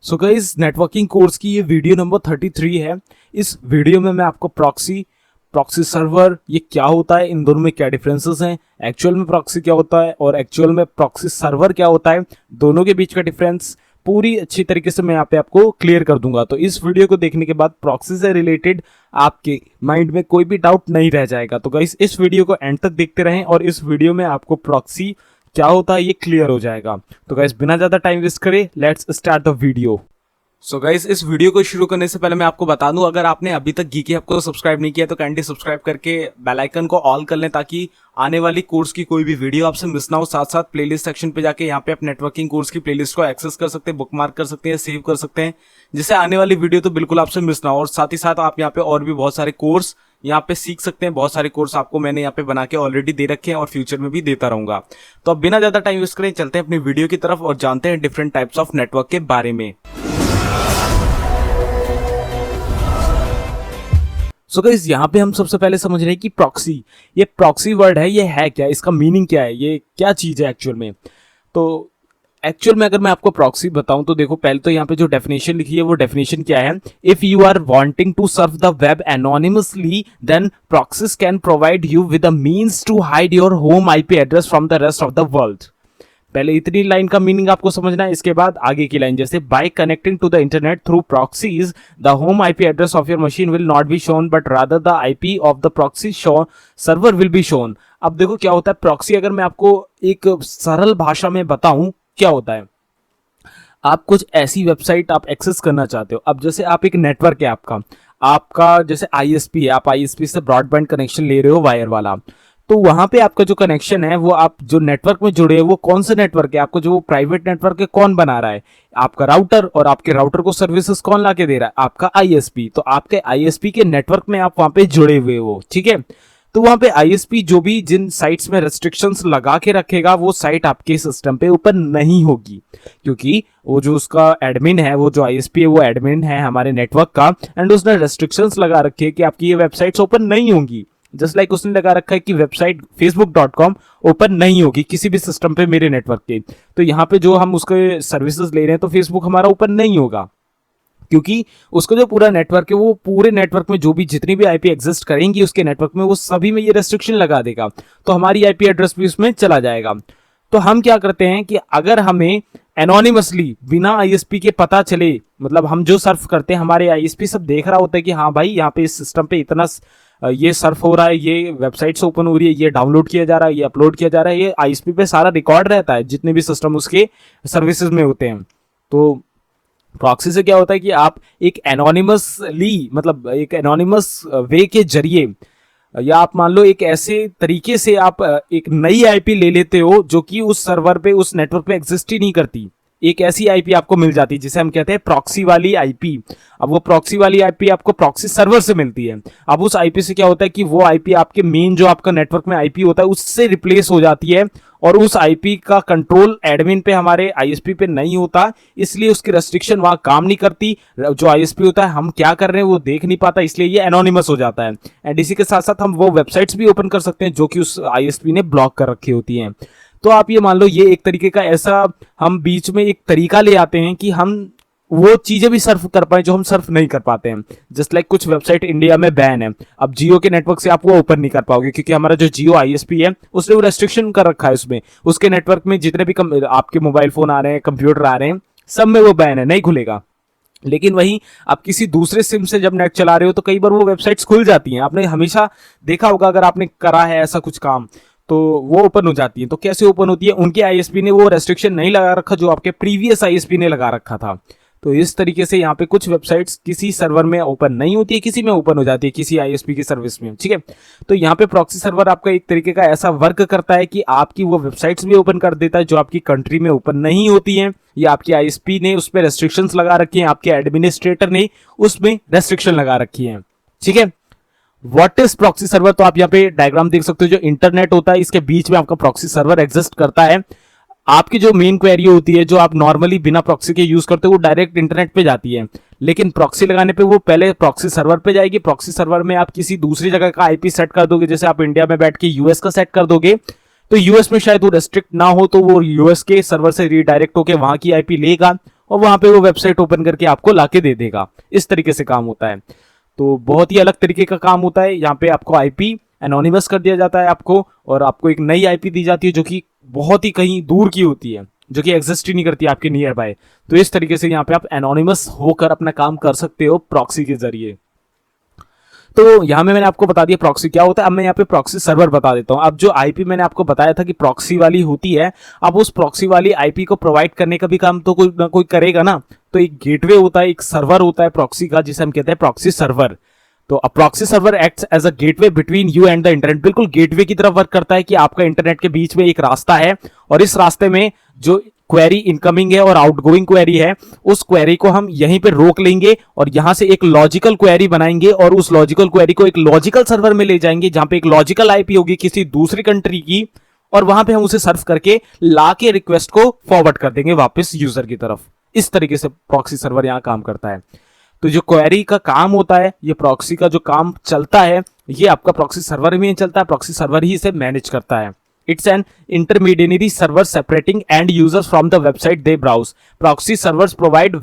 So guys, networking course की ये video number 33 है। इस वीडियो में मैं आपको प्रॉक्सी सर्वर ये क्या होता है, इन दोनों में क्या डिफरेंसेस हैं, एक्चुअल में प्रॉक्सी क्या होता है और एक्चुअल में प्रॉक्सी सर्वर क्या होता है, दोनों के बीच का डिफरेंस पूरी अच्छी तरीके से मैं यहाँ पे आपको क्लियर कर दूंगा। तो इस वीडियो को देखने के बाद प्रॉक्सी से रिलेटेड आपके माइंड में कोई भी डाउट नहीं रह जाएगा। तो गाइस, इस वीडियो को एंड तक देखते रहें और इस वीडियो में आपको प्रॉक्सी क्या होता है ये क्लियर हो जाएगा। तो गाइस, बिना ज्यादा टाइम वेस्ट करे let's start the video. So guys, इस वीडियो को शुरू करने से पहले मैं आपको बता दूं, अगर आपने अभी तक गीकी हब को सब्सक्राइब नहीं किया तो काइंडली सब्सक्राइब करके बेल आइकन को ऑल कर लें ताकि आने वाली कोर्स की कोई भी वीडियो आपसे मिस ना हो। साथ साथ प्लेलिस्ट सेक्शन पे जाके यहाँ पे आप नेटवर्किंग कोर्स की प्लेलिस्ट को एक्सेस कर सकते हैं, बुकमार्क कर सकते हैं, सेव कर सकते हैं, जिससे आने वाली वीडियो तो बिल्कुल आपसे मिस ना हो। और साथ ही साथ आप यहाँ पे और भी बहुत सारे कोर्स यहाँ पे सीख सकते हैं। बहुत सारे कोर्स आपको मैंने यहाँ पे बना के ऑलरेडी दे रखे हैं और फ्यूचर में भी देता रहूंगा। तो अब बिना ज्यादा टाइम वेस्ट करें चलते हैं अपनी वीडियो की तरफ और जानते हैं डिफरेंट टाइप्स ऑफ नेटवर्क के बारे में। सो गाइस, यहाँ पे हम सबसे पहले समझ रहे हैं कि ये प्रॉक्सी वर्ड है, ये है क्या, इसका मीनिंग क्या है, ये क्या चीज है एक्चुअल में। तो एक्चुअल में अगर मैं आपको प्रॉक्सी बताऊं तो देखो, पहले तो यहाँ पे जो डेफिनेशन लिखी है वो डेफिनेशन क्या है। If you are wanting to surf the web anonymously then proxies can provide you with a means to hide your home IP address from the rest of the world. पहले इतनी line का meaning आपको समझना है, इसके बाद आगे की लाइन जैसे by connecting to the internet through proxies the home IP address of your machine will not be shown but rather the IP of the proxy server will be shown. अब देखो क्या होता है प्रॉक्सी, अगर मैं आपको एक सरल भाषा में बताऊं क्या होता है। आप कुछ ऐसी वेबसाइट आप एक्सेस करना चाहते हो। अब जैसे आप एक नेटवर्क है आपका जैसे आईएसपी है, आप आईएसपी से ब्रॉडबैंड कनेक्शन ले रहे हो वायर वाला, तो वहां पे आपका जो कनेक्शन है वो आप जो नेटवर्क में जुड़े हो वो कौन सा नेटवर्क है, आपको जो प्राइवेट नेटवर्क है कौन बना रहा है, आपका राउटर, और आपके राउटर को सर्विसेज कौन ला के दे रहा है, आपका आईएसपी। तो आपके आईएसपी के नेटवर्क में आप वहां पे जुड़े हुए हो, ठीक है। तो वहां पे आईएसपी जो भी जिन साइट्स में रेस्ट्रिक्शंस लगा के रखेगा वो साइट आपके सिस्टम पे ओपन नहीं होगी, क्योंकि वो जो उसका एडमिन है, वो जो आईएसपी है वो एडमिन है हमारे नेटवर्क का, एंड उसने रेस्ट्रिक्शंस लगा रखे कि आपकी ये वेबसाइट्स ओपन नहीं होंगी। जस्ट लाइक उसने लगा रखा है कि वेबसाइट facebook.com ओपन नहीं होगी किसी भी सिस्टम पे मेरे नेटवर्क के। तो यहाँ पे जो हम उसके सर्विसेज ले रहे हैं तो फेसबुक हमारा ओपन नहीं होगा, क्योंकि उसका जो पूरा नेटवर्क है वो पूरे नेटवर्क में जो भी जितनी भी आईपी एग्जिस्ट करेंगी उसके नेटवर्क में वो सभी में ये रेस्ट्रिक्शन लगा देगा, तो हमारी आईपी एड्रेस भी उसमें चला जाएगा। तो हम क्या करते हैं कि अगर हमें एनोनिमसली बिना आईएसपी के पता चले, मतलब हम जो सर्फ करते हैं हमारे आईएसपी सब देख रहा होता है कि हाँ भाई यहाँ पे इस सिस्टम पे इतना ये सर्फ हो रहा है, ये वेबसाइट्स ओपन हो रही है, ये डाउनलोड किया जा रहा है, ये अपलोड किया जा रहा है, ये आईएसपी पे सारा रिकॉर्ड रहता है जितने भी सिस्टम उसके सर्विसेज में होते हैं। तो प्रॉक्सी से क्या होता है कि आप एक एनोनिमसली, मतलब एक एनोनिमस वे के जरिए, या आप मान लो एक ऐसे तरीके से आप एक नई आईपी ले लेते हो जो कि उस सर्वर पे उस नेटवर्क पे एग्जिस्ट ही नहीं करती। एक ऐसी आईपी आपको मिल जाती है जिसे हम कहते हैं प्रॉक्सी वाली आईपी। अब वो प्रॉक्सी वाली आईपी आपको प्रॉक्सी सर्वर से मिलती है। अब उस आईपी से क्या होता है कि वो आईपी आपके मेन जो आपका नेटवर्क में आईपी होता है उससे रिप्लेस हो जाती है, और उस आईपी का कंट्रोल एडमिन पे हमारे आईएसपी पे नहीं होता, इसलिए उसकी रेस्ट्रिक्शन वहां काम नहीं करती। जो आईएसपी होता है हम क्या कर रहे हैं वो देख नहीं पाता, इसलिए ये एनोनिमस हो जाता है। एंड इसी के साथ साथ हम वो वेबसाइट्स भी ओपन कर सकते हैं जो कि उस आईएसपी ने ब्लॉक कर रखी होती हैं। तो आप ये मान लो ये एक तरीके का ऐसा हम बीच में एक तरीका ले आते हैं कि हम वो चीजें भी सर्फ कर पाए जो हम सर्फ नहीं कर पाते हैं। जस्ट लाइक कुछ वेबसाइट इंडिया में बैन है, अब जियो के नेटवर्क से आप वो ओपन नहीं कर पाओगे क्योंकि हमारा जो जियो आईएसपी है उसने वो रेस्ट्रिक्शन कर रखा है उसमें, उसके नेटवर्क में जितने भी आपके मोबाइल फोन आ रहे हैं, कंप्यूटर आ रहे हैं, सब में वो बैन है, नहीं खुलेगा। लेकिन वहीं आप किसी दूसरे सिम से जब नेट चला रहे हो तो कई बार वो वेबसाइट्स खुल जाती हैं। आपने हमेशा देखा होगा, अगर आपने करा है ऐसा कुछ काम तो वो ओपन हो जाती है। तो कैसे ओपन होती है, उनके आईएसपी ने वो रेस्ट्रिक्शन नहीं लगा रखा जो आपके प्रीवियस आईएसपी ने लगा रखा था। तो इस तरीके से यहाँ पे कुछ वेबसाइट्स किसी सर्वर में ओपन नहीं होती है, किसी में ओपन हो जाती है, किसी आईएसपी की सर्विस में, ठीक है। तो यहाँ पे प्रॉक्सी सर्वर आपका एक तरीके का ऐसा वर्क करता है कि आपकी वो वेबसाइट्स भी ओपन कर देता है जो आपकी कंट्री में ओपन नहीं होती हैं, या आपकी आईएसपी ने उस पर रेस्ट्रिक्शंस लगा रखी हैं, आपके एडमिनिस्ट्रेटर ने उसमें रेस्ट्रिक्शन लगा रखी है, ठीक है। व्हाट इज प्रॉक्सी सर्वर, तो आप यहाँ पे डायग्राम देख सकते हो, जो इंटरनेट होता है इसके बीच में आपका प्रॉक्सी सर्वर एग्जिस्ट करता है। आपकी जो मेन क्वेरी होती है जो आप नॉर्मली बिना प्रॉक्सी के यूज करते हो वो डायरेक्ट इंटरनेट पे जाती है, लेकिन प्रॉक्सी लगाने पे वो पहले प्रॉक्सी सर्वर पे जाएगी। प्रॉक्सी सर्वर में आप किसी दूसरी जगह का आईपी सेट कर दोगे, जैसे आप इंडिया में बैठ के यूएस का सेट कर दोगे तो यूएस में शायद वो रेस्ट्रिक्ट ना हो, तो वो यूएस के सर्वर से रीडायरेक्ट होकर वहां की आईपी लेगा और वहां पे वो वेबसाइट ओपन करके आपको लाके दे देगा। इस तरीके से काम होता है। तो बहुत ही अलग तरीके का काम होता है। यहाँ पे आपको आईपी एनोनिमस कर दिया जाता है आपको, और आपको एक नई आईपी दी जाती है जो कि बहुत ही कहीं दूर की होती है, जो कि एग्जिस्ट ही नहीं करती आपके नियर बाय। तो इस तरीके से यहाँ पे आप एनोनिमस होकर अपना काम कर सकते हो प्रॉक्सी के जरिए। तो यहाँ में मैंने आपको बता दिया प्रॉक्सी क्या होता है। अब मैं यहाँ पे प्रॉक्सी सर्वर बता देता हूँ। अब जो आईपी मैंने आपको बताया था कि प्रॉक्सी वाली होती है, अब उस प्रॉक्सी वाली आईपी को प्रोवाइड करने का भी काम तो कोई ना कोई करेगा ना। तो एक गेटवे होता है, एक सर्वर होता है प्रॉक्सी का, जिसे हम कहते हैं प्रॉक्सी सर्वर। तो a proxy server acts as a gateway between you and the internet. बिल्कुल गेटवे की तरफ वर्क करता है कि आपका इंटरनेट के बीच में एक रास्ता है, और इस रास्ते में जो क्वेरी इनकमिंग है और आउटगोइंग क्वेरी है, उस क्वेरी को हम यहीं पे रोक लेंगे और यहां से एक लॉजिकल क्वेरी बनाएंगे, और उस लॉजिकल क्वेरी को एक लॉजिकल सर्वर में ले जाएंगे जहां पे एक लॉजिकल आईपी होगी किसी दूसरी कंट्री की, और वहां पे हम उसे सर्व करके ला के रिक्वेस्ट को फॉरवर्ड कर देंगे वापस यूजर की तरफ। इस तरीके से प्रॉक्सी सर्वर यहां काम करता है। तो जो क्वेरी का काम होता है, ये प्रॉक्सी का जो काम चलता है, ये आपका प्रॉक्सी सर्वर में चलता है। प्रॉक्सी सर्वर ही इसे मैनेज करता है। It's an intermediary server separating end users from the website they browse. Proxy servers provide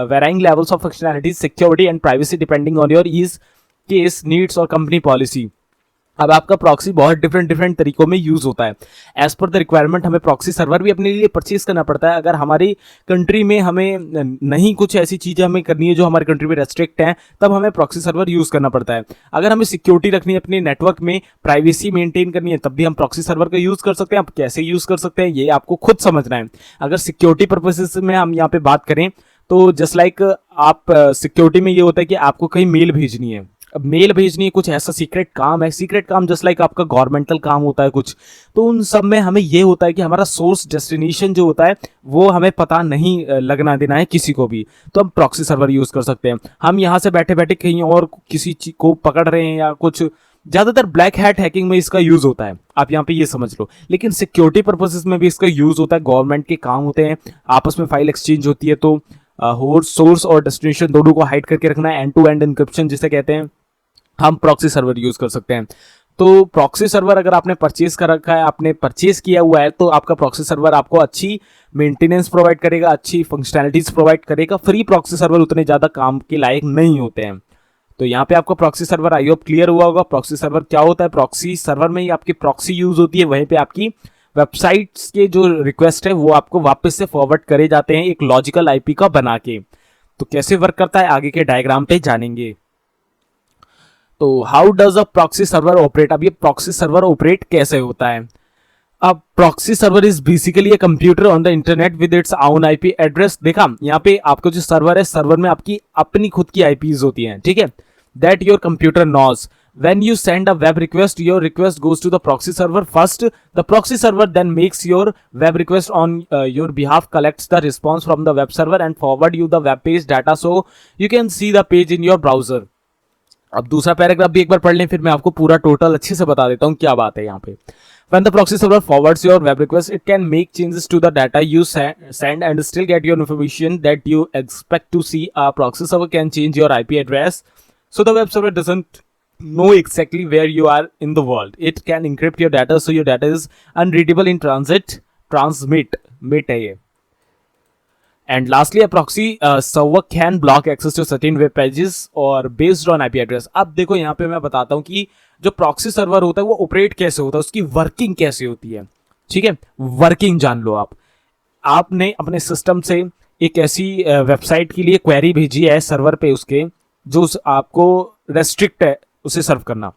varying levels of functionality, security, and privacy depending on your use case, needs, or company policy. अब आपका proxy बहुत different तरीकों में use होता है। As per the requirement हमें proxy server भी अपने लिए परचेज करना पड़ता है। अगर हमारी कंट्री में हमें नहीं कुछ ऐसी चीजें हमें करनी है जो हमारी कंट्री में रेस्ट्रिक्ट हैं, तब हमें प्रॉक्सी सर्वर यूज करना पड़ता है। अगर हमें सिक्योरिटी रखनी है अपने नेटवर्क में, प्राइवेसी मेंटेन करनी है, तब भी हम प्रॉक्सी सर्वर का यूज कर सकते हैं। आप कैसे यूज कर सकते हैं ये आपको खुद समझना है। अगर सिक्योरिटी पर्पसेस में हम यहाँ पे बात करें तो जस्ट लाइक आप सिक्योरिटी में ये होता है कि आपको कहीं मेल भेजनी है, अब मेल भेजनी है, कुछ ऐसा सीक्रेट काम है, सीक्रेट काम जस्ट लाइक आपका गवर्नमेंटल काम होता है कुछ, तो उन सब में हमें ये होता है कि हमारा सोर्स डेस्टिनेशन जो होता है वो हमें पता नहीं लगना देना है किसी को भी। तो हम प्रॉक्सी सर्वर यूज कर सकते हैं। हम यहाँ से बैठे बैठे कहीं और किसी चीज को पकड़ रहे हैं या कुछ, ज्यादातर ब्लैक हैट हैकिंग में इसका यूज होता है, आप यहाँ पे ये समझ लो। लेकिन सिक्योरिटी पर्पसेस में भी इसका यूज होता है। गवर्नमेंट के काम होते हैं, आपस में फाइल एक्सचेंज होती है, तो सोर्स और डेस्टिनेशन दोनों को हाइड करके रखना है, एंड टू एंड एन्क्रिप्शन जिसे कहते हैं, हम प्रॉक्सी सर्वर यूज कर सकते हैं। तो प्रॉक्सी सर्वर अगर आपने परचेज कर रखा है, आपने परचेज किया हुआ है, तो आपका प्रॉक्सी सर्वर आपको अच्छी मेंटेनेंस प्रोवाइड करेगा, अच्छी फंक्शनैलिटीज प्रोवाइड करेगा। फ्री प्रॉक्सी सर्वर उतने ज्यादा काम के लायक नहीं होते हैं। तो यहाँ पे आपको proxy server I hope clear हुआ होगा। प्रॉक्सी सर्वर क्या होता है? प्रॉक्सी सर्वर में ही आपकी प्रॉक्सी यूज होती है, वहीं पे आपकी वेबसाइट्स के जो रिक्वेस्ट है वो आपको वापस से फॉरवर्ड करे जाते हैं एक लॉजिकल आईपी का बना के। तो कैसे वर्क करता है आगे के डायग्राम पे जानेंगे। तो how does a proxy server operate? अब ये प्रॉक्सी सर्वर ऑपरेट कैसे होता है? अब proxy server is basically a computer on the internet with its own IP address. देखा यहाँ पे आपको जो सर्वर है, सर्वर में आपकी अपनी खुद की आईपीज होती हैं, ठीक है, that your computer knows. When you send a web request, your request goes to the proxy server first. The proxy server then makes your web request on your behalf, collects the response from the web server and forward you the web page data so you can see the page in your browser. अब दूसरा paragraph भी एक बार पढ़ लें, फिर मैं आपको पूरा टोटल अच्छे से बता देता हूँ क्या बात है यहाँ पे। When the proxy server forwards your web request, it can make changes to the data you send and still get your information that you expect to see. A proxy server can change your IP address, so the web server doesn't know exactly where you are in the world. It can encrypt your data so your data is unreadable in transmit है ये। And lastly, a proxy server can block access to certain web pages or based on IP address. अब देखो यहाँ पे मैं बताता हूँ कि जो प्रॉक्सी सर्वर होता है वो ऑपरेट कैसे होता है, उसकी वर्किंग कैसे होती है, ठीक है। वर्किंग जान लो आप। आपने अपने सिस्टम से एक ऐसी वेबसाइट के लिए क्वेरी भेजी है सर्वर पे, उसके जो आपको रेस्ट्रिक्ट है उसे सर्व करना।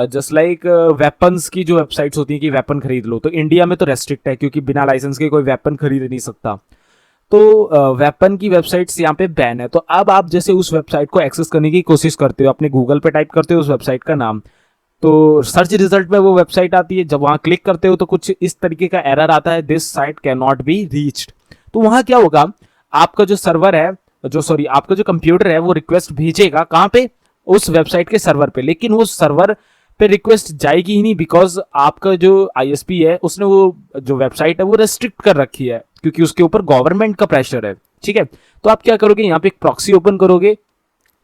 जस्ट लाइक वेपन्स की जो वेबसाइट्स होती हैं कि वेपन खरीद लो, तो इंडिया में तो रेस्ट्रिक्ट है क्योंकि बिना लाइसेंस के कोई वेपन खरीद नहीं सकता। तो वेपन की वेबसाइट्स यहाँ पे बैन है। तो अब आप जैसे उस वेबसाइट को एक्सेस करने की कोशिश करते हो, अपने गूगल पे टाइप करते हो उस वेबसाइट का नाम, तो सर्च रिजल्ट में वो वेबसाइट आती है। जब वहाँ क्लिक करते हो तो कुछ इस तरीके का एरर आता है, this site cannot be reached. तो वहाँ क्या होगा, आपका जो सर्वर है, आपका जो कंप्यूटर है वो रिक्वेस्ट भेजेगा कहाँ पे, उस वेबसाइट के सर्वर पे, लेकिन वो सर्वर पे रिक्वेस्ट जाएगी ही नहीं, बिकॉज आपका जो आईएसपी है उसने वो जो वेबसाइट है वो रेस्ट्रिक्ट कर रखी है क्योंकि उसके ऊपर गवर्नमेंट का प्रेशर है, ठीक है। तो आप क्या करोगे, यहाँ पे एक प्रॉक्सी ओपन करोगे,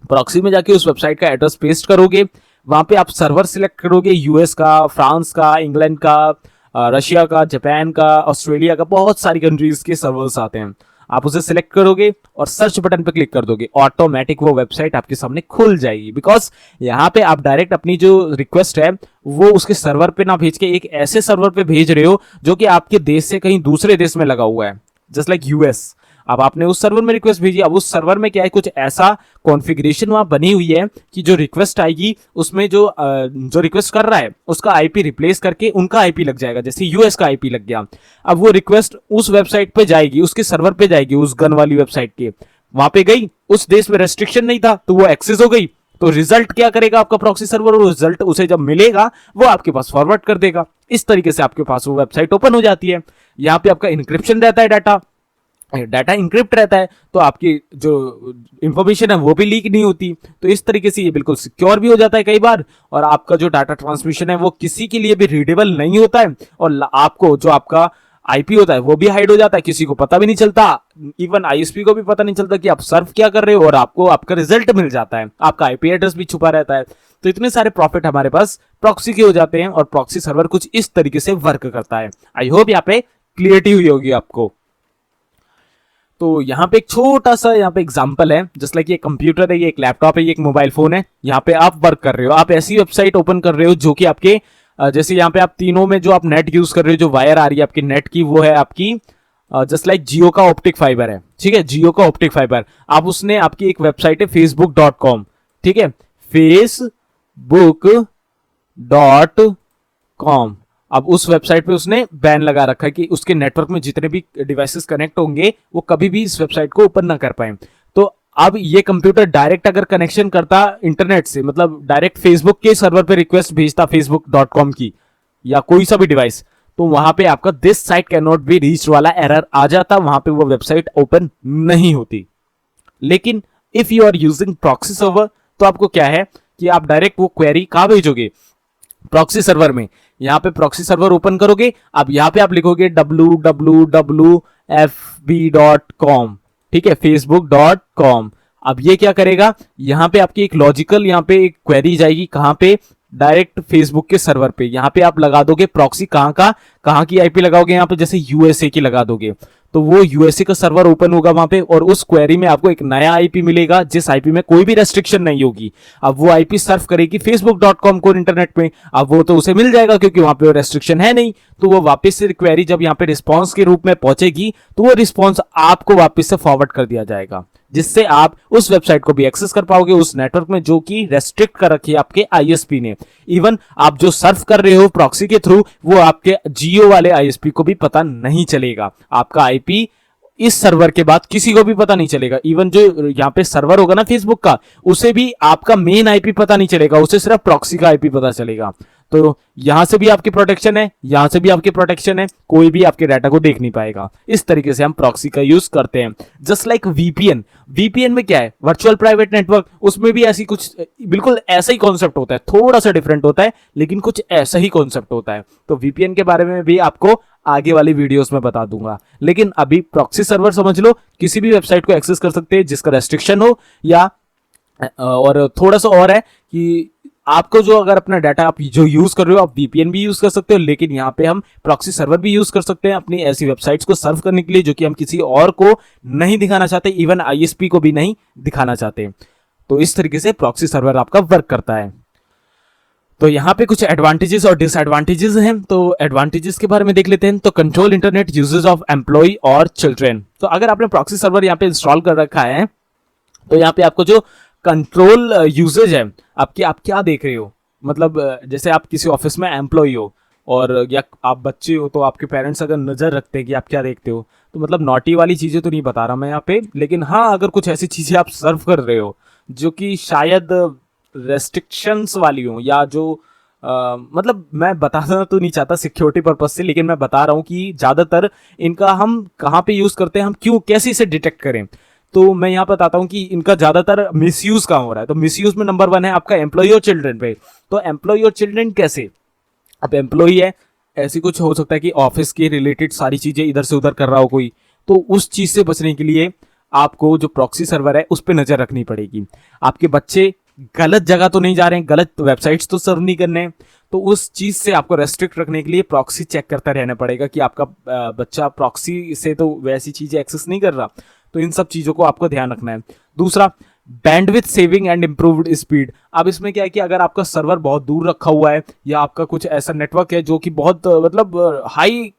प्रॉक्सी में जाके उस वेबसाइट का एड्रेस पेस्ट करोगे, वहां पे आप सर्वर सिलेक्ट करोगे, यूएस का, फ्रांस का, इंग्लैंड का, रशिया का, जापान का, ऑस्ट्रेलिया का, बहुत सारी कंट्रीज के सर्वर्स आते हैं। आप उसे सिलेक्ट करोगे और सर्च बटन पे क्लिक कर दोगे, ऑटोमेटिक वो वेबसाइट आपके सामने खुल जाएगी। बिकॉज यहाँ पे आप डायरेक्ट अपनी जो रिक्वेस्ट है वो उसके सर्वर पे ना भेज के एक ऐसे सर्वर पे भेज रहे हो जो कि आपके देश से कहीं दूसरे देश में लगा हुआ है, जस्ट लाइक यूएस। अब आपने उस सर्वर में रिक्वेस्ट भेजी, अब उस सर्वर में क्या है, कुछ ऐसा कॉन्फ़िगरेशन वहां बनी हुई है कि जो रिक्वेस्ट आएगी उसमें जो रिक्वेस्ट कर रहा है उसका आईपी रिप्लेस करके उनका आईपी लग जाएगा, जैसे यूएस का आईपी लग गया। अब वो रिक्वेस्ट उस वेबसाइट पे जाएगी, उसके सर्वर पे जाएगी, उस गन वाली वेबसाइट के, वहां पे गई, उस देश में रेस्ट्रिक्शन नहीं था तो वो एक्सेस हो गई। तो रिजल्ट क्या करेगा आपका प्रॉक्सी सर्वर, वो रिजल्ट उसे जब मिलेगा वो आपके पास फॉरवर्ड कर देगा। इस तरीके से आपके पास वो वेबसाइट ओपन हो जाती है। यहाँ पे आपका इंक्रिप्शन रहता है, डाटा इंक्रिप्ट रहता है, तो आपकी जो इंफॉर्मेशन है वो भी लीक नहीं होती। तो इस तरीके से ये बिल्कुल सिक्योर भी हो जाता है कई बार, और आपका जो डाटा ट्रांसमिशन है वो किसी के लिए भी रीडेबल नहीं होता है, और आपको जो आपका आईपी होता है वो भी हाइड हो जाता है, किसी को पता भी नहीं चलता, इवन आईएसपी को भी पता नहीं चलता कि आप सर्व क्या कर रहे हो, और आपको आपका रिजल्ट मिल जाता है, आपका आईपी एड्रेस भी छुपा रहता है। तो इतने सारे प्रॉफिट हमारे पास प्रॉक्सी के हो जाते हैं, और प्रॉक्सी सर्वर कुछ इस तरीके से वर्क करता है। आई होप यहाँ पे क्लियरिटी हुई होगी आपको। तो यहाँ पे एक छोटा सा यहाँ पे एग्जांपल है, जस्ट लाइक ये कंप्यूटर है, ये एक लैपटॉप है, ये एक मोबाइल फोन है, यहाँ पे आप वर्क कर रहे हो, आप ऐसी वेबसाइट ओपन कर रहे हो जो कि आपके जैसे यहाँ पे आप तीनों में जो आप नेट यूज कर रहे हो, जो वायर आ रही है आपकी नेट की, वो है आपकी जस्ट लाइक जियो का ऑप्टिक फाइबर है, ठीक है, जियो का ऑप्टिक फाइबर। आप उसने आपकी एक वेबसाइट है facebook.com, ठीक है, facebook.com। अब उस वेबसाइट पे उसने बैन लगा रखा है कि उसके नेटवर्क में जितने भी डिवाइसेस कनेक्ट होंगे वो कभी भी इस वेबसाइट को ओपन ना कर पाए। तो अब ये कंप्यूटर डायरेक्ट अगर कनेक्शन करता इंटरनेट से, मतलब डायरेक्ट फेसबुक के सर्वर पे रिक्वेस्ट भेजता facebook.com की, या कोई सा भी डिवाइस, तो वहां पे आपका this site cannot be reached वाला एरर आ जाता, वहां पे वो वेबसाइट ओपन नहीं होती। लेकिन if you are using proxy server, तो आपको क्या है कि आप डायरेक्ट वो क्वेरी कहां भेजोगे, प्रॉक्सी सर्वर में। यहाँ पे प्रॉक्सी सर्वर ओपन करोगे, अब यहाँ पे आप लिखोगे www.fb.com, ठीक है, facebook.com। अब ये क्या करेगा, यहाँ पे आपकी एक लॉजिकल यहाँ पे एक क्वेरी जाएगी, कहाँ पे, डायरेक्ट फेसबुक के सर्वर पे। यहाँ पे आप लगा दोगे प्रॉक्सी, कहाँ की आईपी लगाओगे, यहाँ पे जैसे यूएसए की लगा दोगे, तो वो यूएसए का सर्वर ओपन होगा वहां पे, और उस क्वेरी में आपको एक नया आईपी मिलेगा जिस आईपी में कोई भी रेस्ट्रिक्शन नहीं होगी। अब वो आईपी सर्व करेगी facebook.com को इंटरनेट में, अब वो तो उसे मिल जाएगा क्योंकि वहां पे रेस्ट्रिक्शन है नहीं। तो वो वापस से क्वेरी जब यहाँ पे रिस्पॉन्स के रूप में पहुंचेगी, तो वो रिस्पॉन्स आपको वापस से फॉरवर्ड कर दिया जाएगा, जिससे आप उस वेबसाइट को भी एक्सेस कर पाओगे उस नेटवर्क में जो कि रेस्ट्रिक्ट कर रखी है आपके आईएसपी ने। इवन आप जो सर्व कर रहे हो प्रॉक्सी के थ्रू, वो आपके जियो वाले आईएसपी को भी पता नहीं चलेगा। आपका आईपी इस सर्वर के बाद किसी को भी पता नहीं चलेगा। इवन जो यहाँ पे सर्वर होगा ना फेसबुक का, उसे भी आपका मेन आईपी पता नहीं चलेगा, उसे सिर्फ प्रॉक्सी का आईपी पता चलेगा। तो यहां से भी आपकी प्रोटेक्शन है, यहां से भी आपकी प्रोटेक्शन है, कोई भी आपके डाटा को देख नहीं पाएगा। इस तरीके से हम प्रॉक्सी का यूज करते हैं। जस्ट लाइक वीपीएन, वीपीएन में क्या है, वर्चुअल प्राइवेट नेटवर्क, उसमें भी ऐसी कुछ बिल्कुल ऐसा ही कॉन्सेप्ट होता है, थोड़ा सा डिफरेंट होता है लेकिन कुछ ऐसा ही कॉन्सेप्ट होता है। तो वीपीएन के बारे में भी आपको आगे वाली वीडियोस में बता दूंगा, लेकिन अभी प्रॉक्सी सर्वर समझ लो, किसी भी वेबसाइट को एक्सेस कर सकते हैं जिसका रेस्ट्रिक्शन हो, या और थोड़ा सा और है कि आपको जो अगर अपना डाटा आप जो यूज कर रहे हो, आप वीपीएन भी यूज कर सकते हो, लेकिन यहाँ पे हम प्रॉक्सी सर्वर भी यूज कर सकते हैं अपनी ऐसी वेबसाइट्स को सर्व करने के लिए जो कि हम किसी और को नहीं दिखाना चाहते, इवन आईएसपी को भी नहीं दिखाना चाहते। तो इस तरीके से प्रॉक्सी सर्वर आपका वर्क करता है। तो यहाँ पे कुछ एडवांटेजेस और डिसएडवांटेजेस हैं, तो एडवांटेजेस के बारे में देख लेते हैं। तो control internet uses of employ और चिल्ड्रेन। तो अगर आपने प्रॉक्सी सर्वर यहाँ पे इंस्टॉल कर रखा है, तो यहाँ पे आपको जो कंट्रोल यूजेज है आपकी, आप क्या देख रहे हो, मतलब जैसे आप किसी ऑफिस में एम्प्लॉय हो और या आप बच्चे हो, तो आपके पेरेंट्स अगर नजर रखते हैं कि आप क्या देखते हो, तो मतलब नॉटी वाली चीजें तो नहीं बता रहा मैं यहाँ पे, लेकिन हाँ अगर कुछ ऐसी चीजें आप सर्व कर रहे हो जो कि शायद रेस्ट्रिक्शंस वाली हो, या जो मतलब मैं बताना तो नहीं चाहता सिक्योरिटी पर्पज से, लेकिन मैं बता रहा हूँ कि ज्यादातर इनका हम कहाँ पे यूज करते हैं, हम क्यों कैसे इसे डिटेक्ट करें। तो मैं यहाँ बताता हूँ कि इनका ज्यादातर मिसयूज कहाँ हो रहा है। तो मिसयूज में नंबर 1 है आपका एम्प्लॉय और चिल्ड्रन पे। तो एम्प्लॉय और चिल्ड्रन कैसे, अब एम्प्लॉय है, ऐसी कुछ हो सकता है कि ऑफिस के रिलेटेड सारी चीजें इधर से उधर कर रहा हो कोई, तो उस चीज से बचने के लिए आपको जो प्रॉक्सी सर्वर है उस पर नजर रखनी पड़ेगी। आपके बच्चे गलत जगह तो नहीं जा रहे हैं, गलत वेबसाइट्स तो सर्व नहीं करने हैं। तो उस चीज से आपको रेस्ट्रिक्ट रखने के लिए प्रॉक्सी चेक करता रहना पड़ेगा कि आपका बच्चा प्रॉक्सी से तो वैसी चीजें एक्सेस नहीं कर रहा। तो इन सब चीजों को आपको ध्यान रखना है। दूसरा, bandwidth saving and improved speed. अब इसमें क्या है कि अगर आपका सर्वर बहुत दूर रखा हुआ है या आपका कुछ ऐसा नेटवर्क है जो कि बहुत मतलब हाई,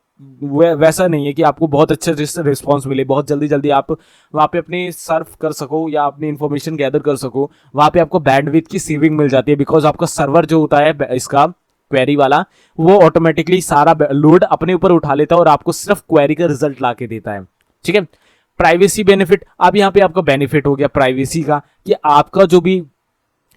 वैसा नहीं है कि आपको बहुत अच्छा रिस्पॉन्स मिले, बहुत जल्दी जल्दी आप वहाँ पे अपने सर्फ कर सको या अपनी इन्फॉर्मेशन गैदर कर सको, वहाँ पे आपको बैंडविड्थ की सेविंग मिल जाती है। बिकॉज आपका सर्वर जो होता है इसका क्वेरी वाला, वो ऑटोमेटिकली सारा लोड अपने ऊपर उठा लेता है और आपको सिर्फ क्वेरी का रिजल्ट ला के देता है। ठीक है। प्राइवेसी बेनिफिट, अब यहाँ पे आपका बेनिफिट हो गया प्राइवेसी का, कि आपका जो भी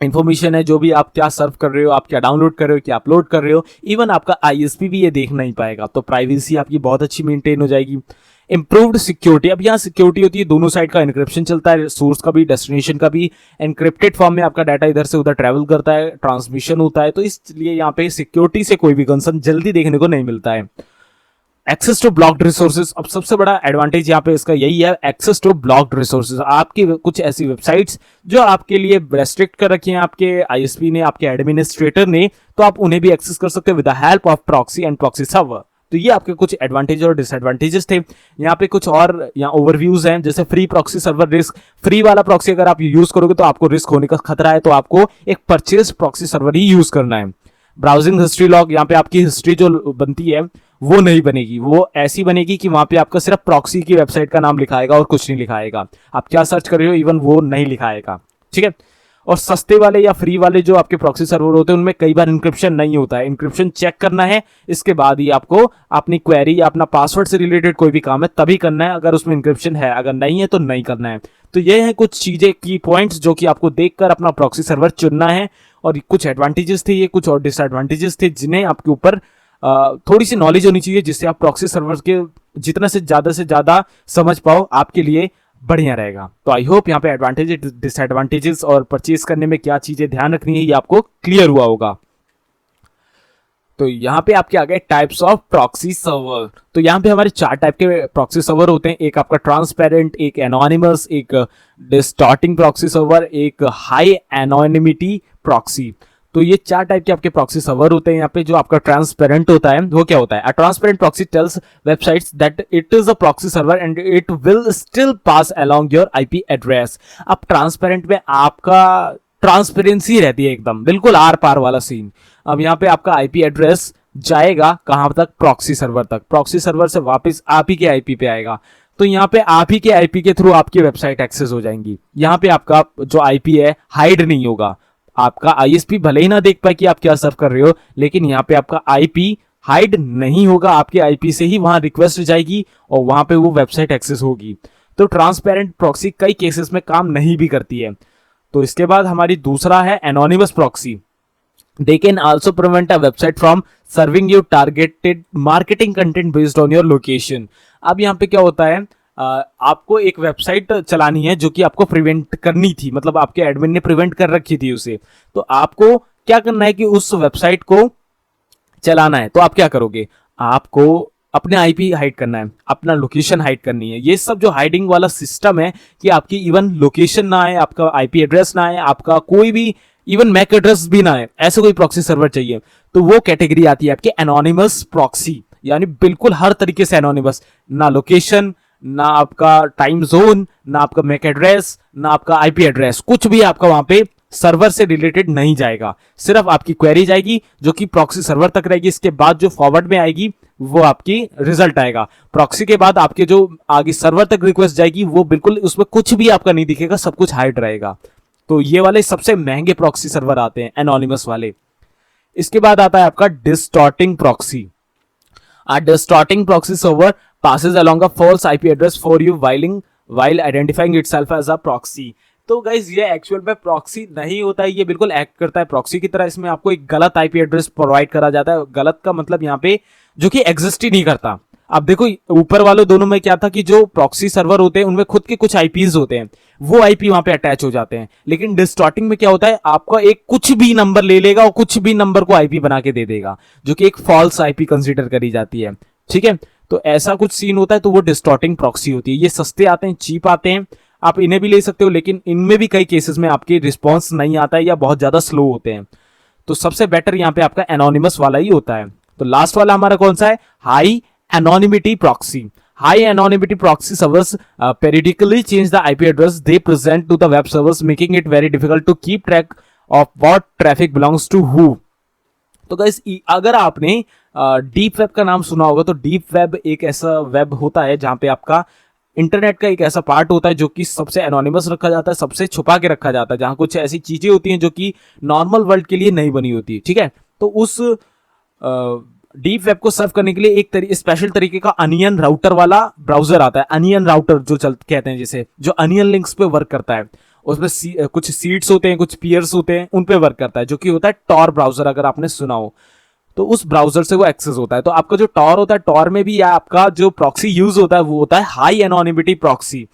इन्फॉर्मेशन है, जो भी आप क्या सर्व कर रहे हो, आप क्या डाउनलोड कर रहे हो, क्या अपलोड कर रहे हो, इवन आपका आईएसपी भी ये देख नहीं पाएगा। तो प्राइवेसी आपकी बहुत अच्छी मेंटेन हो जाएगी। इंप्रूव्ड सिक्योरिटी, अब यहाँ सिक्योरिटी होती है, दोनों साइड का एन्क्रिप्शन चलता है, सोर्स का भी डेस्टिनेशन का भी। एनक्रिप्टेड फॉर्म में आपका डाटा इधर से उधर ट्रैवल करता है, ट्रांसमिशन होता है, तो इसलिए यहाँ पे सिक्योरिटी से कोई भी कंसर्न जल्दी देखने को नहीं मिलता है। एक्सेस टू ब्लॉक्ड रिसोर्सेज, अब सबसे बड़ा एडवांटेज यहाँ पे इसका यही है, एक्सेस टू ब्लॉक्ड रिसोर्सेज। आपकी कुछ ऐसी वेबसाइट्स जो आपके लिए रेस्ट्रिक्ट कर रखी हैं आपके आईएसपी ने, आपके एडमिनिस्ट्रेटर ने, तो आप उन्हें भी एक्सेस कर सकते हो with the help of proxy and proxy server. तो ये आपके कुछ एडवांटेज और डिसएडवांटेजेस थे। यहाँ पे कुछ और यहाँ ओवरव्यूज हैं, जैसे free proxy server risk. Free वाला प्रॉक्सी अगर आप यूज करोगे तो आपको रिस्क होने का खतरा है, तो आपको एक परचेज प्रॉक्सी सर्वर ही यूज करना है। ब्राउजिंग हिस्ट्री लॉग, यहाँ पे आपकी हिस्ट्री जो बनती है वो नहीं बनेगी, वो ऐसी बनेगी कि वहां पे आपका सिर्फ प्रॉक्सी की वेबसाइट का नाम लिखाएगा और कुछ नहीं लिखाएगा। आप क्या सर्च कर रहे हो इवन वो नहीं लिखाएगा। ठीक है। और सस्ते वाले या फ्री वाले जो आपके प्रॉक्सी सर्वर होते हैं उनमें कई बार इंक्रिप्शन नहीं होता है, इंक्रिप्शन चेक करना है, इसके बाद ही आपको अपनी क्वेरी या अपना पासवर्ड से रिलेटेड कोई भी काम है तभी करना है, अगर उसमें इंक्रिप्शन है, अगर नहीं है तो नहीं करना है। तो ये है कुछ चीजें, की पॉइंट्स जो कि आपको देखकर अपना प्रॉक्सी सर्वर चुनना है। और कुछ एडवांटेजेस थे ये, कुछ और डिसएडवांटेजेस थे जिन्हें आपके ऊपर थोड़ी सी नॉलेज होनी चाहिए, जिससे आप प्रॉक्सी सर्वर के जितना से ज्यादा समझ पाओ, आपके लिए बढ़िया रहेगा। तो आई होप यहाँ पे एडवांटेजेस, डिसएडवांटेजेस और परचेज करने में क्या चीजें ध्यान रखनी है ये आपको क्लियर हुआ होगा। तो यहाँ पे आपके आ गए टाइप्स ऑफ प्रॉक्सी सर्वर। तो यहाँ पे हमारे 4 टाइप के प्रॉक्सी सर्वर होते हैं। एक आपका ट्रांसपेरेंट, एक एनोनिमस, एक डिस्टॉर्टिंग प्रॉक्सी सर्वर, एक हाई एनोनिमिटी प्रॉक्सी। तो ये 4 टाइप के आपके प्रॉक्सी सर्वर होते हैं। यहाँ पे जो आपका ट्रांसपेरेंट होता है वो क्या होता है? A transparent proxy tells websites that it is a proxy server and it will still pass along your IP address. अब ट्रांसपेरेंट में आपका ट्रांसपेरेंसी रहती है, एकदम बिल्कुल आर पार वाला सीन। अब यहाँ पे आपका आईपी एड्रेस जाएगा कहां तक? प्रॉक्सी सर्वर तक। प्रॉक्सी सर्वर से वापस आप ही के आईपी पे आएगा। तो यहाँ पे आप ही के आईपी के थ्रू आपकी वेबसाइट एक्सेस हो जाएंगी। यहाँ पे आपका जो आईपी है हाइड नहीं होगा। आपका आईएसपी भले ही ना देख पाए कि आप क्या सर्व कर रहे हो, लेकिन यहाँ पे आपका आईपी हाइड नहीं होगा। आपके आईपी से ही वहां रिक्वेस्ट जाएगी और वहां पे वो वेबसाइट एक्सेस होगी। तो ट्रांसपेरेंट प्रॉक्सी कई केसेस में काम नहीं भी करती है। तो इसके बाद हमारी दूसरा है anonymous proxy. They can also prevent a website from serving you targeted marketing content based on your location. अब यहाँ पे क्या होता है, आपको एक वेबसाइट चलानी है जो कि आपको प्रिवेंट करनी थी, मतलब आपके एडमिन ने प्रिवेंट कर रखी थी उसे। तो आपको क्या करना है कि उस वेबसाइट को चलाना है। तो आप क्या करोगे? आपको अपने आईपी हाइड करना है, अपना लोकेशन हाइड करनी है। ये सब जो हाइडिंग वाला सिस्टम है कि आपकी इवन लोकेशन ना आए, आपका आईपी एड्रेस ना आए, आपका कोई भी इवन मैक एड्रेस भी ना है, ऐसे कोई प्रॉक्सी सर्वर चाहिए, तो वो कैटेगरी आती है आपके एनोनिमस प्रॉक्सी। यानी बिल्कुल हर तरीके से एनोनिमस, ना लोकेशन, ना आपका टाइम जोन, ना आपका मैक एड्रेस, ना आपका आईपी एड्रेस, कुछ भी आपका वहां पे सर्वर से रिलेटेड नहीं जाएगा। सिर्फ आपकी क्वेरी जाएगी जो कि प्रॉक्सी सर्वर तक रहेगी। इसके बाद जो फॉरवर्ड में आएगी वो आपकी रिजल्ट आएगा। प्रॉक्सी के बाद आपके जो आगे सर्वर तक रिक्वेस्ट जाएगी वो बिल्कुल उसमें कुछ भी आपका नहीं दिखेगा, सब कुछ हाइड रहेगा। तो ये वाले सबसे महंगे प्रॉक्सी सर्वर आते हैं, एनोनिमस वाले। इसके बाद आता है आपका distorting proxy. A distorting proxy server passes along a false IP address for you while identifying itself as a proxy. तो गाइज ये एक्चुअल में प्रॉक्सी नहीं होता है, ये बिल्कुल एक्ट करता है प्रॉक्सी की तरह। इसमें आपको एक गलत आईपी एड्रेस प्रोवाइड करा जाता है। गलत का मतलब यहाँ पे जो कि एग्जिस्ट ही नहीं करता। अब देखो ऊपर वालों दोनों में क्या था कि जो प्रॉक्सी सर्वर होते हैं उनमें खुद के कुछ आईपीज होते हैं, वो आईपी वहां पे अटैच हो जाते हैं। लेकिन डिस्टॉर्टिंग में क्या होता है, आपका एक कुछ भी नंबर ले लेगा और कुछ भी नंबर को आईपी बना के दे देगा, जो कि एक फॉल्स आईपी कंसीडर करी जाती है। ठीक है, तो ऐसा कुछ सीन होता है, तो वो डिस्टॉर्टिंग प्रॉक्सी होती है। ये सस्ते आते हैं, चीप आते हैं। आप इन्हें भी ले सकते हो, लेकिन इनमें भी कई केसेस में आपकी रिस्पॉन्स नहीं आता है या बहुत ज़्यादा स्लो होते हैं। तो सबसे बेटर यहाँ पे आपका एनोनिमस वाला ही होता है। तो लास्ट वाला हमारा कौन सा है? High anonymity proxy. High anonymity proxy servers periodically change the IP address they present to the web servers, making it very difficult to keep track of what traffic belongs to who. तो guys, अगर आपने deep web का नाम सुना होगा, तो deep web एक ऐसा वेब होता है जहां पे आपका इंटरनेट का एक ऐसा पार्ट होता है जो कि सबसे एनोनिमस रखा जाता है, सबसे छुपा के रखा जाता है, जहां कुछ ऐसी चीजें होती हैं जो कि नॉर्मल वर्ल्ड के लिए नहीं बनी होती। ठीक है, तो उस डीप वेब को सर्व करने के लिए एक स्पेशल तरीके का अनियन राउटर वाला ब्राउजर आता है। अनियन राउटर जो कहते हैं, जिसे जो अनियन लिंक्स पे वर्क करता है, उसमें कुछ सीड्स होते हैं, कुछ पियर्स होते हैं, उन पे वर्क करता है, जो कि होता है टॉर ब्राउजर। अगर आपने सुना हो तो उस ब्राउजर से वो एक्सेस होता है। तो आपका जो टॉर होता है, टॉर में भी या आपका जो प्रॉक्सी यूज होता है वो होता है हाई एनोनिमिटी प्रॉक्सी।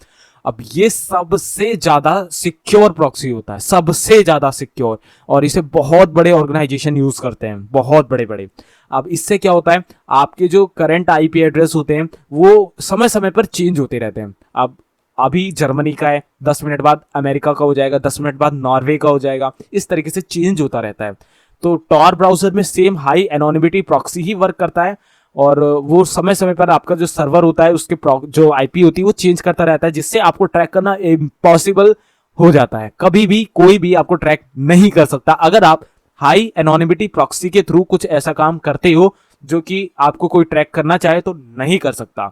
अब ये सबसे ज्यादा सिक्योर प्रॉक्सी होता है, सबसे ज्यादा सिक्योर, और इसे बहुत बड़े ऑर्गेनाइजेशन यूज करते हैं, बहुत बड़े बड़े। अब इससे क्या होता है, आपके जो करंट आईपी एड्रेस होते हैं वो समय समय पर चेंज होते रहते हैं। अब अभी जर्मनी का है, 10 मिनट बाद अमेरिका का हो जाएगा, 10 मिनट बाद नॉर्वे का हो जाएगा, इस तरीके से चेंज होता रहता है। तो टॉर ब्राउजर में सेम हाई एनोनिमिटी प्रॉक्सी ही वर्क करता है, और वो समय समय पर आपका जो सर्वर होता है उसके जो आईपी होती है वो चेंज करता रहता है, जिससे आपको ट्रैक करना इम्पॉसिबल हो जाता है। कभी भी कोई भी आपको ट्रैक नहीं कर सकता अगर आप हाई एनोनिमिटी प्रॉक्सी के थ्रू कुछ ऐसा काम करते हो जो कि आपको कोई ट्रैक करना चाहे तो नहीं कर सकता।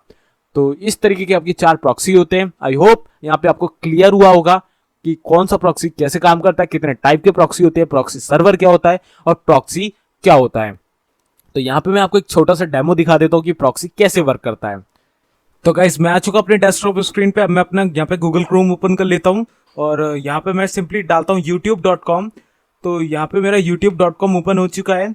तो इस तरीके के आपकी 4 प्रॉक्सी होते हैं। आई होप यहाँ पे आपको क्लियर हुआ होगा कि कौन सा प्रॉक्सी कैसे काम करता है, कितने टाइप के प्रॉक्सी होते हैं, प्रॉक्सी सर्वर क्या होता है और प्रॉक्सी क्या होता है। तो यहाँ पे मैं आपको एक छोटा सा डेमो दिखा देता हूँ कि प्रॉक्सी कैसे वर्क करता है। तो गाइस, मैं आ चुका अपने डेस्कटॉप स्क्रीन पे। अब मैं अपना यहाँ पे गूगल क्रोम ओपन कर लेता हूँ और यहाँ पे मैं सिंपली डालता हूँ youtube.com। तो यहाँ पे मेरा youtube.com ओपन हो चुका है।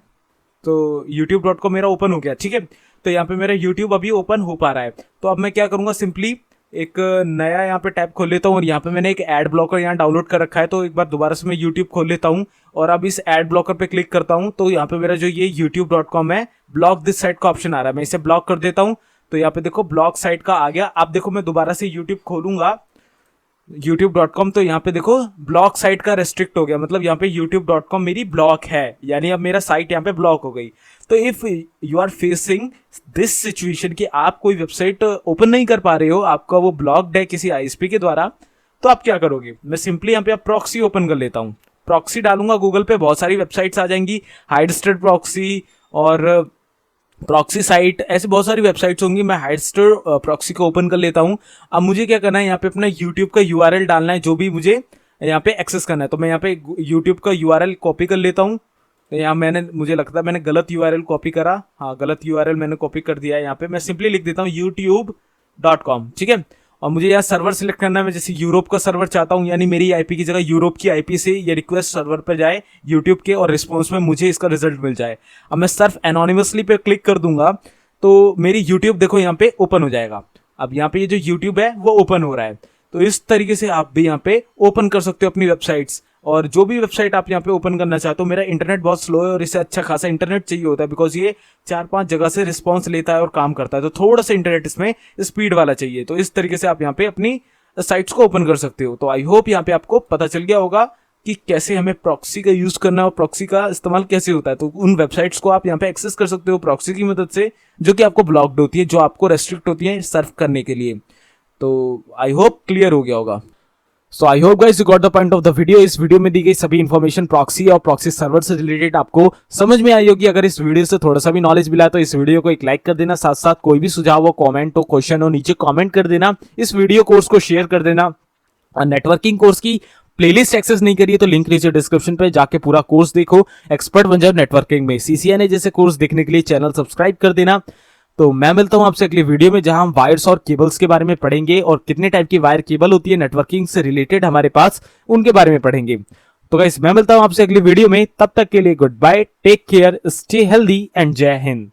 तो youtube.com मेरा ओपन हो गया। ठीक है, तो यहाँ पे मेरा YouTube अभी ओपन हो पा रहा है। तो अब मैं क्या करूँगा, सिंपली एक नया यहाँ पे टैब खोल लेता हूँ, और यहाँ पे मैंने एक एड ब्लॉकर यहाँ डाउनलोड कर रखा है। तो एक बार दोबारा से मैं YouTube खोल लेता हूँ और अब इस एड ब्लॉकर पे क्लिक करता हूँ। तो यहाँ पे मेरा जो ये youtube.com है, ब्लॉक दिस साइट का ऑप्शन आ रहा है, मैं इसे ब्लॉक कर देता हूँ। तो यहाँ पे देखो ब्लॉक साइट का आ गया। अब देखो मैं दोबारा से YouTube खोलूंगा youtube.com, तो यहाँ पे देखो ब्लॉक साइट का रेस्ट्रिक्ट हो गया, मतलब यहाँ पे youtube.com मेरी ब्लॉक है, यानी अब मेरा साइट यहाँ पे ब्लॉक हो गई। तो if you are facing this situation कि आप कोई वेबसाइट ओपन नहीं कर पा रहे हो, आपका वो ब्लॉक्ड है किसी आईएसपी के द्वारा, तो आप क्या करोगे, मैं सिंपली यहाँ पे प्रॉक्सी ओपन कर लेता हूँ। प्रॉक्सी डालूंगा गूगल पे, बहुत सारी वेबसाइट्स आ जाएंगी, हाइडस्टर प्रॉक्सी और प्रॉक्सी साइट, ऐसे बहुत सारी वेबसाइट्स होंगी। मैं हाइडस्टर प्रॉक्सी को ओपन कर लेता हूँ। अब मुझे क्या करना है, यहाँ पे अपना यूट्यूब का यूआरएल डालना है जो भी मुझे यहाँ पे एक्सेस करना है। तो मैं यहाँ पे यूट्यूब का यूआरएल कॉपी कर लेता हूँ। तो यहाँ मुझे लगता है मैंने गलत यूआरएल कॉपी करा, हाँ गलत यूआरएल मैंने कॉपी कर दिया है। यहाँ पे मैं सिंपली लिख देता हूँ youtube.com। ठीक है, और मुझे यहाँ सर्वर सिलेक्ट करना है। मैं जैसे यूरोप का सर्वर चाहता हूँ, यानी मेरी आईपी की जगह यूरोप की आईपी से ये रिक्वेस्ट सर्वर पर जाए यूट्यूब के, और रिस्पॉन्स में मुझे इसका रिजल्ट मिल जाए। अब मैं सर्फ एनोनिमसली पे क्लिक कर दूंगा तो मेरी यूट्यूब देखो यहाँ पे ओपन हो जाएगा। अब यहाँ पे ये जो यूट्यूब है वो ओपन हो रहा है। तो इस तरीके से आप भी यहाँ पे ओपन कर सकते हो अपनी वेबसाइट्स, और जो भी वेबसाइट आप यहाँ पे ओपन करना चाहते हो। मेरा इंटरनेट बहुत स्लो है और इसे अच्छा खासा इंटरनेट चाहिए होता है, बिकॉज ये 4-5 जगह से रिस्पॉन्स लेता है और काम करता है, तो थोड़ा सा इंटरनेट इसमें स्पीड वाला चाहिए। तो इस तरीके से आप यहाँ पे अपनी साइट्स को ओपन कर सकते हो। तो आई होप यहाँ पे आपको पता चल गया होगा कि कैसे हमें प्रॉक्सी का यूज करना है और प्रॉक्सी का इस्तेमाल कैसे होता है। तो उन वेबसाइट्स को आप यहाँ पे एक्सेस कर सकते हो प्रॉक्सी की मदद से, जो कि आपको ब्लॉक्ड होती है, जो आपको रेस्ट्रिक्ट होती है सर्व करने के लिए। तो आई होप क्लियर हो गया होगा। So I hope guys you got the point of the video. इस वीडियो में दी गई सभी इन्फॉर्मेशन प्रॉक्सी और प्रॉक्सी सर्वर से रिलेटेड आपको समझ में आई होगी। अगर इस वीडियो से थोड़ा सा भी नॉलेज मिला तो इस वीडियो को एक लाइक कर देना, साथ साथ कोई भी सुझाव हो, कमेंट हो, क्वेश्चन हो, नीचे कमेंट कर देना। इस वीडियो कोर्स को शेयर कर देना। नेटवर्किंग कोर्स की प्लेलिस्ट एक्सेस नहीं करिए तो लिंक नीचे डिस्क्रिप्शन पे जाके पूरा कोर्स देखो, एक्सपर्ट बन जाओ नेटवर्किंग में। CCNA जैसे कोर्स देखने के लिए चैनल सब्सक्राइब कर देना। तो मैं मिलता हूं आपसे अगली वीडियो में, जहां हम वायर्स और केबल्स के बारे में पढ़ेंगे और कितने टाइप की वायर केबल होती है नेटवर्किंग से रिलेटेड हमारे पास, उनके बारे में पढ़ेंगे। तो गाइस मैं मिलता हूं आपसे अगली वीडियो में, तब तक के लिए goodbye, take care, stay healthy and Jai Hind.